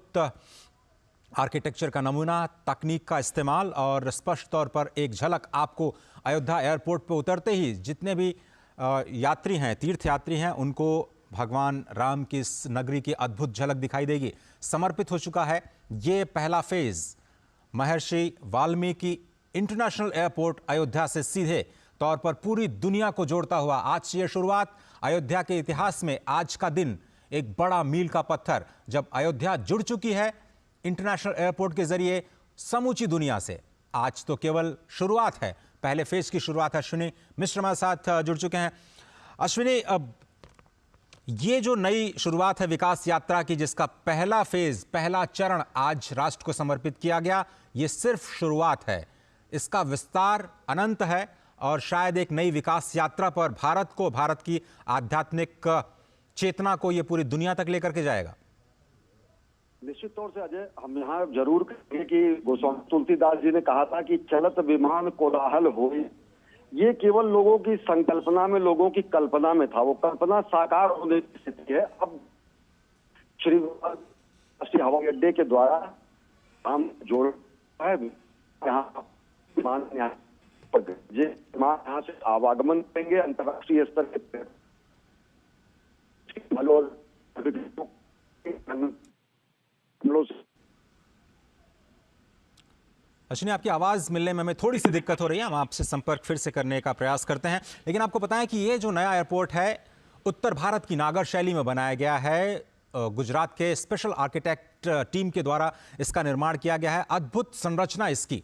अद्भुत आर्किटेक्चर का नमूना, तकनीक का इस्तेमाल और स्पष्ट तौर पर एक झलक आपको अयोध्या एयरपोर्ट पर उतरते ही जितने भी यात्री हैं, तीर्थयात्री हैं, उनको भगवान राम की इस नगरी की अद्भुत झलक दिखाई देगी। समर्पित हो चुका है ये पहला फेज महर्षि वाल्मीकि इंटरनेशनल एयरपोर्ट अयोध्या से सीधे तौर पर पूरी दुनिया को जोड़ता हुआ। आज से ये शुरुआत अयोध्या के इतिहास में आज का दिन एक बड़ा मील का पत्थर, जब अयोध्या जुड़ चुकी है इंटरनेशनल एयरपोर्ट के जरिए समूची दुनिया से। आज तो केवल शुरुआत है, पहले फेज की शुरुआत है। अश्विनी मिश्र हमारे साथ जुड़ चुके हैं। अश्विनी, अब ये जो नई शुरुआत है विकास यात्रा की, जिसका पहला फेज, पहला चरण आज राष्ट्र को समर्पित किया गया, ये सिर्फ शुरुआत है। इसका विस्तार अनंत है और शायद एक नई विकास यात्रा पर भारत को, भारत की आध्यात्मिक चेतना को ये पूरी दुनिया तक लेकर के जाएगा। निश्चित तौर से अजय, हम यहाँ जरूर कहेंगे कि गोस्वामी तुलसीदास जी ने कहा था कि चलत विमान कोलाहल होए। ये केवल लोगों की संकल्पना में, लोगों की कल्पना में था, वो कल्पना साकार होने की स्थिति है। अब श्री राष्ट्रीय हवाई अड्डे के द्वारा हम जोड़ है, यहाँ विमान यहाँ से आवागमन करेंगे अंतर्राष्ट्रीय स्तर के अश्विनी, आपकी आवाज मिलने में हमें थोड़ी सी दिक्कत हो रही है, हम आपसे संपर्क फिर से करने का प्रयास करते हैं। लेकिन आपको पता है कि ये जो नया एयरपोर्ट है उत्तर भारत की नागर शैली में बनाया गया है। गुजरात के स्पेशल आर्किटेक्ट टीम के द्वारा इसका निर्माण किया गया है। अद्भुत संरचना इसकी,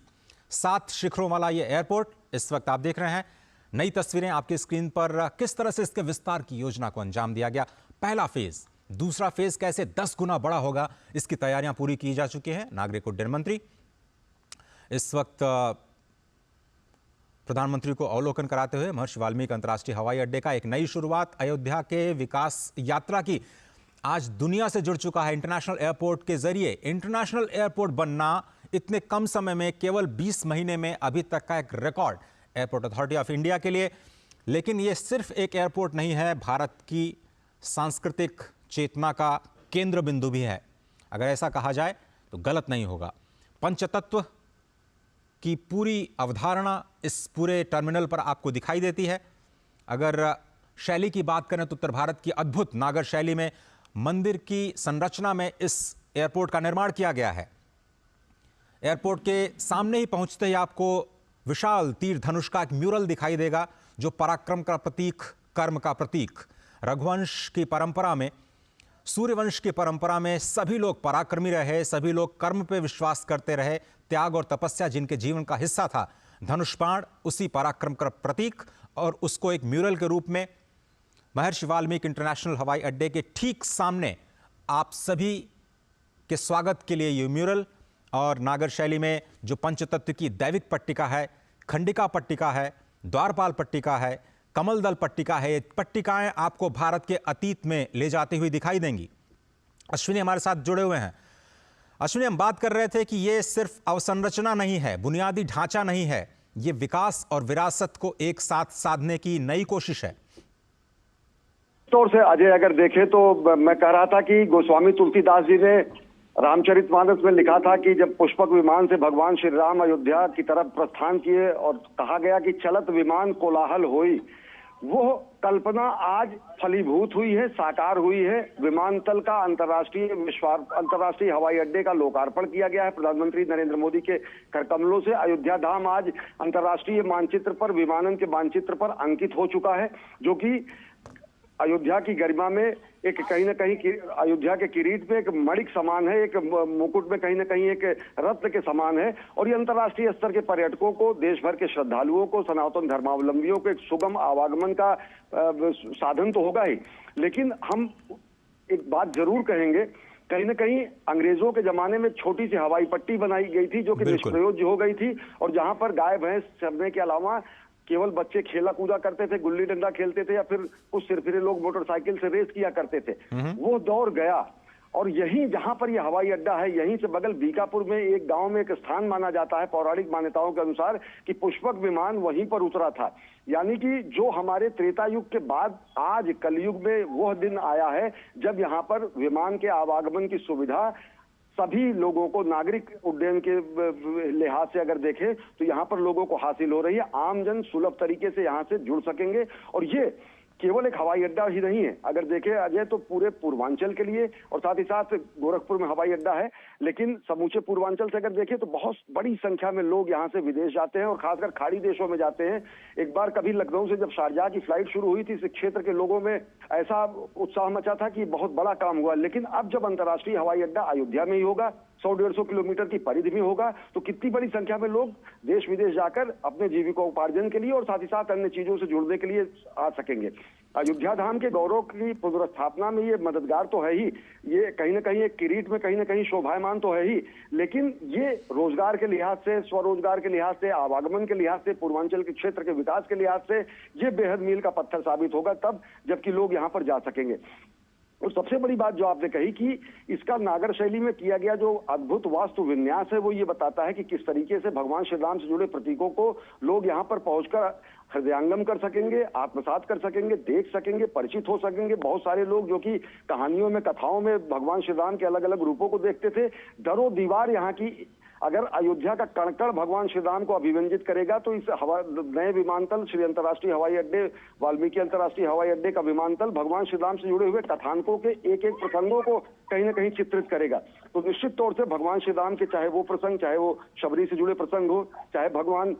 7 शिखरों वाला ये एयरपोर्ट इस वक्त आप देख रहे हैं। नई तस्वीरें आपकी स्क्रीन पर, किस तरह से इसके विस्तार की योजना को अंजाम दिया गया। पहला फेज, दूसरा फेज कैसे 10 गुना बड़ा होगा, इसकी तैयारियां पूरी की जा चुकी हैं। नागरिक उड्डयन मंत्री इस वक्त प्रधानमंत्री को अवलोकन कराते हुए महर्षि वाल्मीकि अंतर्राष्ट्रीय हवाई अड्डे का एक नई शुरुआत अयोध्या के विकास यात्रा की आज दुनिया से जुड़ चुका है। इंटरनेशनल एयरपोर्ट के जरिए इंटरनेशनल एयरपोर्ट बनना इतने कम समय में, केवल 20 महीने में, अभी तक का एक record airport authority of India के लिए। लेकिन यह सिर्फ एक एयरपोर्ट नहीं है, भारत की सांस्कृतिक चेतना का केंद्र बिंदु भी है। अगर ऐसा कहा जाए तो गलत नहीं होगा। पंचतत्व की पूरी अवधारणा इस पूरे टर्मिनल पर आपको दिखाई देती है। अगर शैली की बात करें तो उत्तर भारत की अद्भुत नागर शैली में मंदिर की संरचना में इस एयरपोर्ट का निर्माण किया गया है। एयरपोर्ट के सामने ही पहुंचते ही आपको विशाल तीर धनुष का एक म्यूरल दिखाई देगा, जो पराक्रम का प्रतीक, कर्म का प्रतीक। रघुवंश की परंपरा में, सूर्यवंश की परंपरा में सभी लोग पराक्रमी रहे, सभी लोग कर्म पे विश्वास करते रहे। त्याग और तपस्या जिनके जीवन का हिस्सा था, धनुष बाण उसी पराक्रम का प्रतीक, और उसको एक म्यूरल के रूप में महर्षि वाल्मीकि इंटरनेशनल हवाई अड्डे के ठीक सामने आप सभी के स्वागत के लिए ये म्यूरल। और नागर शैली में जो पंचतत्व की दैविक पट्टिका है, खंडिका पट्टिका है, द्वारपाल पट्टिका है, कमल दल पट्टिका है, ये पट्टिकाएं आपको भारत के अतीत में ले जाती हुई दिखाई देंगी। अश्विनी हमारे साथ जुड़े हुए हैं। अश्विनी, हम बात कर रहे थे कि ये सिर्फ अवसंरचना नहीं है, बुनियादी ढांचा नहीं है, ये विकास और विरासत को एक साथ साधने की नई कोशिश है। तौर से अजय, अगर देखें तो मैं कह रहा था कि गोस्वामी तुलसीदास जी ने रामचरितमानस में लिखा था कि जब पुष्पक विमान से भगवान श्री राम अयोध्या की तरफ प्रस्थान किए और कहा गया कि चलत विमान कोलाहल होई, वो कल्पना आज फलीभूत हुई है, साकार हुई है। विमानतल का अंतर्राष्ट्रीय हवाई अड्डे का लोकार्पण किया गया है प्रधानमंत्री नरेंद्र मोदी के करकमलों से। अयोध्या धाम आज अंतर्राष्ट्रीय मानचित्र पर, विमानन के मानचित्र पर अंकित हो चुका है, जो कि अयोध्या की गरिमा में एक कहीं ना कहीं अयोध्या के किरीट में एक मणिक समान है, एक मुकुट में कहीं ना कहीं एक रत्न के समान है। और ये अंतर्राष्ट्रीय स्तर के पर्यटकों को, देश भर के श्रद्धालुओं को, सनातन धर्मावलंबियों को एक सुगम आवागमन का साधन तो होगा ही। लेकिन हम एक बात जरूर कहेंगे, कहीं ना कहीं अंग्रेजों के जमाने में छोटी सी हवाई पट्टी बनाई गई थी, जो कि निष्प्रयोज्य हो गई थी, और जहां पर गाय भैंस चरने के अलावा केवल बच्चे खेला कूदा करते थे, गुल्ली डंडा खेलते थे, या फिर कुछ सिरफिरे लोग मोटरसाइकिल से रेस किया करते थे। वो दौर गया, और यहीं जहां पर यह हवाई अड्डा है, यहीं से बगल बीकापुर में एक गांव में एक स्थान माना जाता है पौराणिक मान्यताओं के अनुसार कि पुष्पक विमान वहीं पर उतरा था। यानी कि जो हमारे त्रेता युग के बाद आज कलयुग में वह दिन आया है जब यहाँ पर विमान के आवागमन की सुविधा सभी लोगों को नागरिक उड्डयन के लिहाज से अगर देखें तो यहाँ पर लोगों को हासिल हो रही है। आमजन सुलभ तरीके से यहाँ से जुड़ सकेंगे और ये केवल एक हवाई अड्डा ही नहीं है। अगर देखें अजय तो पूरे पूर्वांचल के लिए और साथ ही साथ गोरखपुर में हवाई अड्डा है, लेकिन समूचे पूर्वांचल से अगर देखें तो बहुत बड़ी संख्या में लोग यहाँ से विदेश जाते हैं और खासकर खाड़ी देशों में जाते हैं। एक बार कभी लखनऊ से जब शारजाह की फ्लाइट शुरू हुई थी, इस क्षेत्र के लोगों में ऐसा उत्साह मचा था कि बहुत बड़ा काम हुआ। लेकिन अब जब अंतर्राष्ट्रीय हवाई अड्डा अयोध्या में ही होगा, 100-150 किलोमीटर की परिधि में होगा, तो कितनी बड़ी संख्या में लोग देश विदेश जाकर अपने जीविकोपार्जन के लिए और साथ ही साथ अन्य चीजों से जुड़ने के लिए आ सकेंगे। अयोध्या धाम के गौरव की पुनर्स्थापना में ये मददगार तो है ही, ये कहीं ना कहीं एक किरीट में कहीं ना कहीं शोभायमान तो है ही, लेकिन ये रोजगार के लिहाज से, स्वरोजगार के लिहाज से, आवागमन के लिहाज से, पूर्वांचल के क्षेत्र के विकास के लिहाज से ये बेहद मील का पत्थर साबित होगा तब जबकि लोग यहाँ पर जा सकेंगे। और सबसे बड़ी बात जो आपने कही कि इसका नागर शैली में किया गया जो अद्भुत वास्तु विन्यास है, वो ये बताता है कि किस तरीके से भगवान श्री राम से जुड़े प्रतीकों को लोग यहाँ पर पहुंचकर हृदयांगम कर सकेंगे, आत्मसात कर सकेंगे, देख सकेंगे, परिचित हो सकेंगे। बहुत सारे लोग जो कि कहानियों में, कथाओं में भगवान श्री राम के अलग अलग रूपों को देखते थे, दरो दीवार यहाँ की अगर अयोध्या का कण-कण भगवान श्री राम को अभिव्यंजित करेगा तो इस नए विमानतल श्री अंतर्राष्ट्रीय हवाई अड्डे, वाल्मीकि अंतर्राष्ट्रीय हवाई अड्डे का विमानतल भगवान श्री राम से जुड़े हुए कथानकों के एक एक प्रसंगों को कहीं ना कहीं चित्रित करेगा। तो निश्चित तौर से भगवान श्री राम के चाहे वो प्रसंग, चाहे वो शबरी से जुड़े प्रसंग हो, चाहे भगवान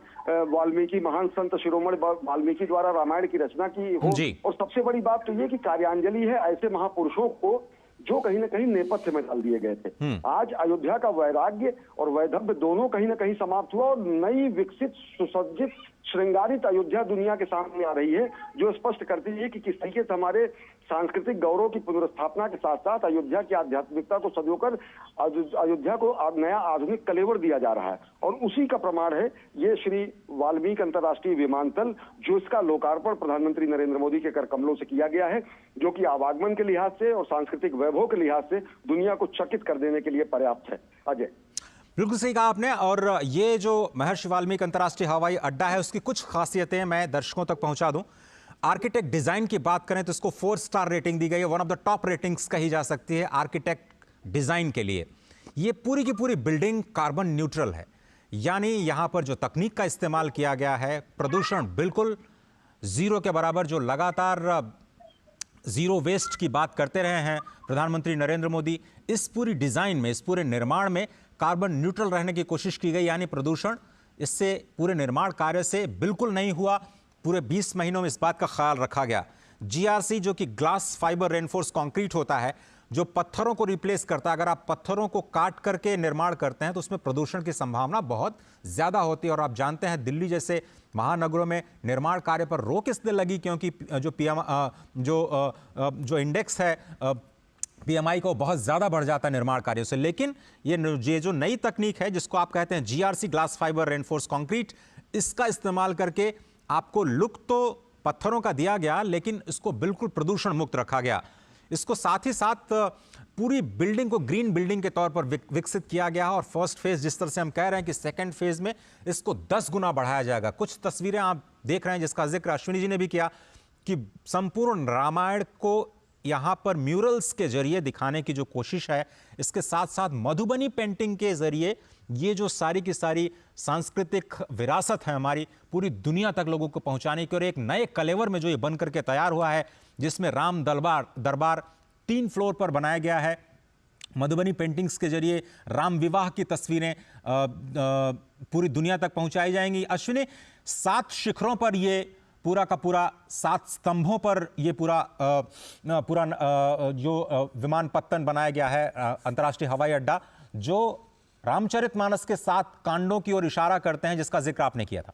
वाल्मीकि महान संत शिरोमणि वाल्मीकि द्वारा रामायण की रचना की हो, और सबसे बड़ी बात तो ये कि कार्यांजलि है ऐसे महापुरुषों को जो कहीं ना कहीं नेपथ्य में डाल दिए गए थे। आज अयोध्या का वैराग्य और वैधव्य दोनों कहीं ना कहीं समाप्त हुआ और नई विकसित सुसज्जित श्रृंगारित अयोध्या दुनिया के सामने आ रही है, जो स्पष्ट करती है कि किस तरीके से हमारे सांस्कृतिक गौरव की पुनर्स्थापना के साथ साथ अयोध्या की आध्यात्मिकता को सजोकर अयोध्या को नया आधुनिक कलेवर दिया जा रहा है। और उसी का प्रमाण है ये श्री वाल्मीकि अंतर्राष्ट्रीय विमानतल, जो इसका लोकार्पण प्रधानमंत्री नरेंद्र मोदी के कर कमलों से किया गया है, जो कि आवागमन के लिहाज से और सांस्कृतिक वैभव के लिहाज से दुनिया को चकित कर देने के लिए पर्याप्त है। अजय, बिल्कुल सही कहा आपने। और ये जो महर्षि वाल्मीकि अंतर्राष्ट्रीय हवाई अड्डा है, उसकी कुछ खासियतें मैं दर्शकों तक पहुंचा दूं। आर्किटेक्ट डिजाइन की बात करें तो इसको 4 स्टार रेटिंग दी गई है, one of the top ratings कही जा सकती है आर्किटेक्ट डिजाइन के लिए। ये पूरी की पूरी बिल्डिंग कार्बन न्यूट्रल है, यानी यहां पर जो तकनीक का इस्तेमाल किया गया है, प्रदूषण बिल्कुल जीरो के बराबर। जो लगातार जीरो वेस्ट की बात करते रहे हैं प्रधानमंत्री नरेंद्र मोदी, इस पूरी डिजाइन में, इस पूरे निर्माण में कार्बन न्यूट्रल रहने की कोशिश की गई, यानी प्रदूषण इससे पूरे निर्माण कार्य से बिल्कुल नहीं हुआ। पूरे 20 महीनों में इस बात का ख्याल रखा गया। जीआरसी जो कि ग्लास फाइबर रेनफोर्स कंक्रीट होता है, जो पत्थरों को रिप्लेस करता है। अगर आप पत्थरों को काट करके निर्माण करते हैं तो उसमें प्रदूषण की संभावना बहुत ज्यादा होती है। और आप जानते हैं दिल्ली जैसे महानगरों में निर्माण कार्य पर रोक इसलिए लगी क्योंकि जो इंडेक्स है पीएमआई को बहुत ज्यादा बढ़ जाता है निर्माण कार्यों से। लेकिन ये जो नई तकनीक है जिसको आप कहते हैं GRC glass fibre reinforce concrete, इसका इस्तेमाल करके आपको लुक तो पत्थरों का दिया गया, लेकिन इसको बिल्कुल प्रदूषण मुक्त रखा गया। इसको साथ ही साथ पूरी बिल्डिंग को ग्रीन बिल्डिंग के तौर पर विकसित किया गया। और फर्स्ट फेज जिस तरह से हम कह रहे हैं कि सेकंड फेज में इसको 10 गुना बढ़ाया जाएगा। कुछ तस्वीरें आप देख रहे हैं जिसका जिक्र अश्विनी जी ने भी किया कि संपूर्ण रामायण को यहां पर म्यूरल्स के जरिए दिखाने की जो कोशिश है, इसके साथ साथ मधुबनी पेंटिंग के जरिए ये जो सारी की सारी सांस्कृतिक विरासत है हमारी, पूरी दुनिया तक लोगों को पहुंचाने की, और एक नए कलेवर में जो ये बन करके तैयार हुआ है, जिसमें राम दरबार 3 फ्लोर पर बनाया गया है। मधुबनी पेंटिंग्स के जरिए राम विवाह की तस्वीरें पूरी दुनिया तक पहुंचाई जाएंगी। अश्विनी, 7 शिखरों पर ये पूरा का पूरा, 7 स्तंभों पर ये पूरा जो विमानपत्तन बनाया गया है, अंतर्राष्ट्रीय हवाई अड्डा, जो रामचरितमानस के 7 कांडों की ओर इशारा करते हैं, जिसका जिक्र आपने किया था।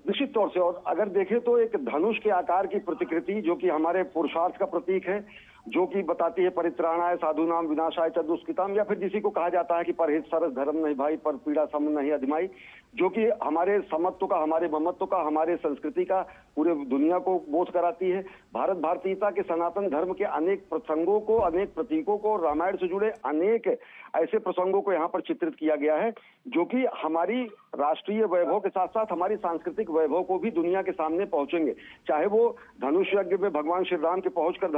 निश्चित तौर से, और अगर देखें तो एक धनुष के आकार की प्रतिकृति जो कि हमारे पुरुषार्थ का प्रतीक है, जो कि बताती है परित्राणाय साधुनाम विनाशाय च दुष्कृताम, या फिर जिसी को कहा जाता है कि परहेज सरस धर्म नहीं भाई, पर पीड़ा सम नहीं अधिमाई। जो कि हमारे समत्व का, हमारे ममत्व का, हमारे संस्कृति का पूरे दुनिया को बोध कराती है। भारत भारतीयता के सनातन धर्म के अनेक प्रसंगों को, अनेक प्रतीकों को, रामायण से जुड़े अनेक ऐसे प्रसंगों को यहाँ पर चित्रित किया गया है जो कि हमारी राष्ट्रीय वैभव के साथ साथ हमारी सांस्कृतिक वैभव को भी दुनिया के सामने पहुंचेंगे। चाहे वो धनुष यज्ञ में भगवान श्री राम के पहुंचकर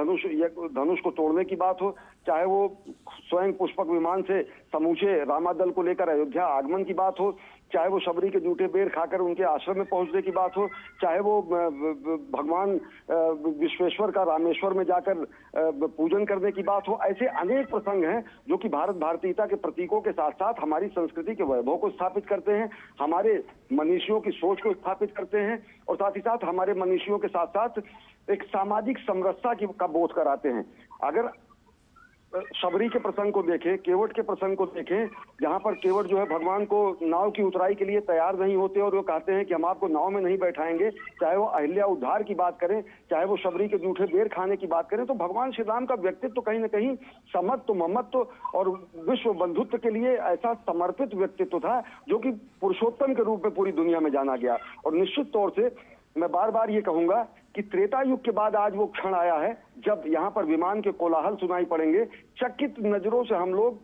धनुष को तोड़ने की बात हो, चाहे वो स्वयं पुष्पक विमान से समूचे रामादल को लेकर अयोध्या आगमन की बात हो, चाहे वो शबरी के जूठे बेर खाकर उनके आश्रम में पहुंचने की बात हो, चाहे वो भगवान विश्वेश्वर का रामेश्वर में जाकर पूजन करने की बात हो। ऐसे अनेक प्रसंग हैं जो कि भारत भारतीयता के प्रतीकों के साथ साथ हमारी संस्कृति के वैभव को स्थापित करते हैं, हमारे मनीषियों की सोच को स्थापित करते हैं और साथ ही साथ हमारे मनीषियों के साथ साथ एक सामाजिक समरसता का बोध कराते हैं। अगर शबरी के प्रसंग को देखें, केवट के प्रसंग को देखें, जहां पर केवट जो है भगवान को नाव की उतराई के लिए तैयार नहीं होते और वो कहते हैं कि हम आपको नाव में नहीं बैठाएंगे, चाहे वो अहिल्या उद्धार की बात करें, चाहे वो शबरी के जूठे बेर खाने की बात करें, तो भगवान श्री राम का व्यक्तित्व तो कहीं ना कहीं समत्व, ममत्व और विश्व बंधुत्व के लिए ऐसा समर्पित व्यक्तित्व था जो कि पुरुषोत्तम के रूप में पूरी दुनिया में जाना गया। और निश्चित तौर से मैं बार बार ये कहूंगा कि त्रेता युग के बाद आज वो क्षण आया है जब यहाँ पर विमान के कोलाहल सुनाई पड़ेंगे। चकित नजरों से हम लोग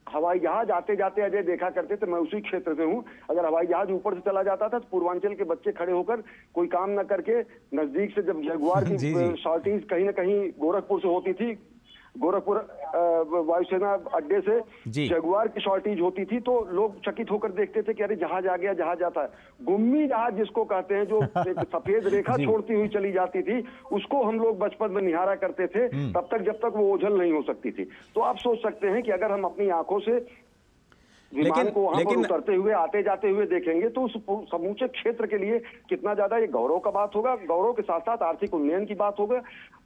हवाई जहाज आते जाते अजय देखा करते थे, मैं उसी क्षेत्र से हूँ। अगर हवाई जहाज ऊपर से चला जाता था तो पूर्वांचल के बच्चे खड़े होकर कोई काम न करके नजदीक से जब जगुआर की शॉर्टेज कहीं ना कहीं गोरखपुर से होती थी, गोरखपुर वायुसेना अड्डे से जगुआर की शॉर्टेज होती थी, तो लोग चकित होकर देखते थे कि अरे जहाज आ गया, जहाज आता है। गुम्मी जहाज जिसको कहते हैं, जो एक सफेद रेखा छोड़ती हुई चली जाती थी, उसको हम लोग बचपन में निहारा करते थे तब तक जब तक वो ओझल नहीं हो सकती थी। तो आप सोच सकते हैं कि अगर हम अपनी आंखों से विमान को वहां पर उतरते हुए, आते जाते हुए देखेंगे तो उस समूचे क्षेत्र के लिए कितना ज्यादा ये गौरव का बात होगा। गौरव के साथ साथ आर्थिक उन्नयन की बात होगा,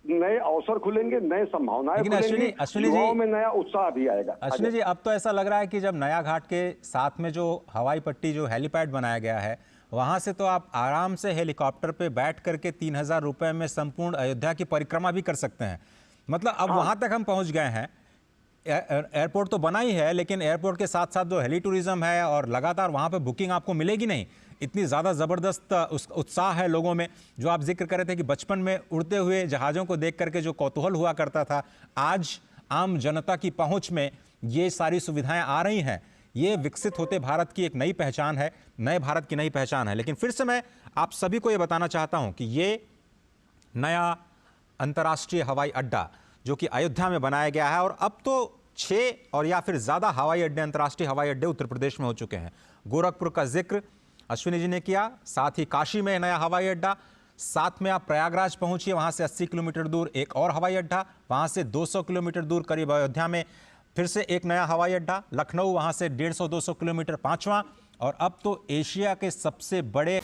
नए अवसर खुलेंगे, नए संभावनाएं खुलेंगी, युवाओं में नया उत्साह भी आएगा। अश्विनी जी, अब तो ऐसा लग रहा है कि जब नया घाट के साथ में जो हवाई पट्टी, जो हेलीपैड बनाया गया है, वहां से तो आप आराम से हेलीकॉप्टर पे बैठ करके 3000 रुपए में संपूर्ण अयोध्या की परिक्रमा भी कर सकते हैं। मतलब अब वहां तक हम पहुंच गए हैं। एयरपोर्ट तो बना ही है, लेकिन एयरपोर्ट के साथ साथ जो हेली टूरिज्म है और लगातार वहां पे बुकिंग आपको मिलेगी नहीं। इतनी ज़्यादा ज़बरदस्त उत्साह है लोगों में। जो आप जिक्र कर रहे थे कि बचपन में उड़ते हुए जहाज़ों को देख करके जो कौतूहल हुआ करता था, आज आम जनता की पहुंच में ये सारी सुविधाएं आ रही हैं। ये विकसित होते भारत की एक नई पहचान है, नए भारत की नई पहचान है। लेकिन फिर से मैं आप सभी को ये बताना चाहता हूं कि ये नया अंतर्राष्ट्रीय हवाई अड्डा जो कि अयोध्या में बनाया गया है, और अब तो 6 और या फिर ज़्यादा हवाई अड्डे, अंतर्राष्ट्रीय हवाई अड्डे उत्तर प्रदेश में हो चुके हैं। गोरखपुर का जिक्र अश्विनी जी ने किया, साथ ही काशी में नया हवाई अड्डा, साथ में आप प्रयागराज पहुंचिए, वहां से 80 किलोमीटर दूर एक और हवाई अड्डा, वहां से 200 किलोमीटर दूर करीब अयोध्या में फिर से एक नया हवाई अड्डा, लखनऊ वहां से 150-200 किलोमीटर 5वां, और अब तो एशिया के सबसे बड़े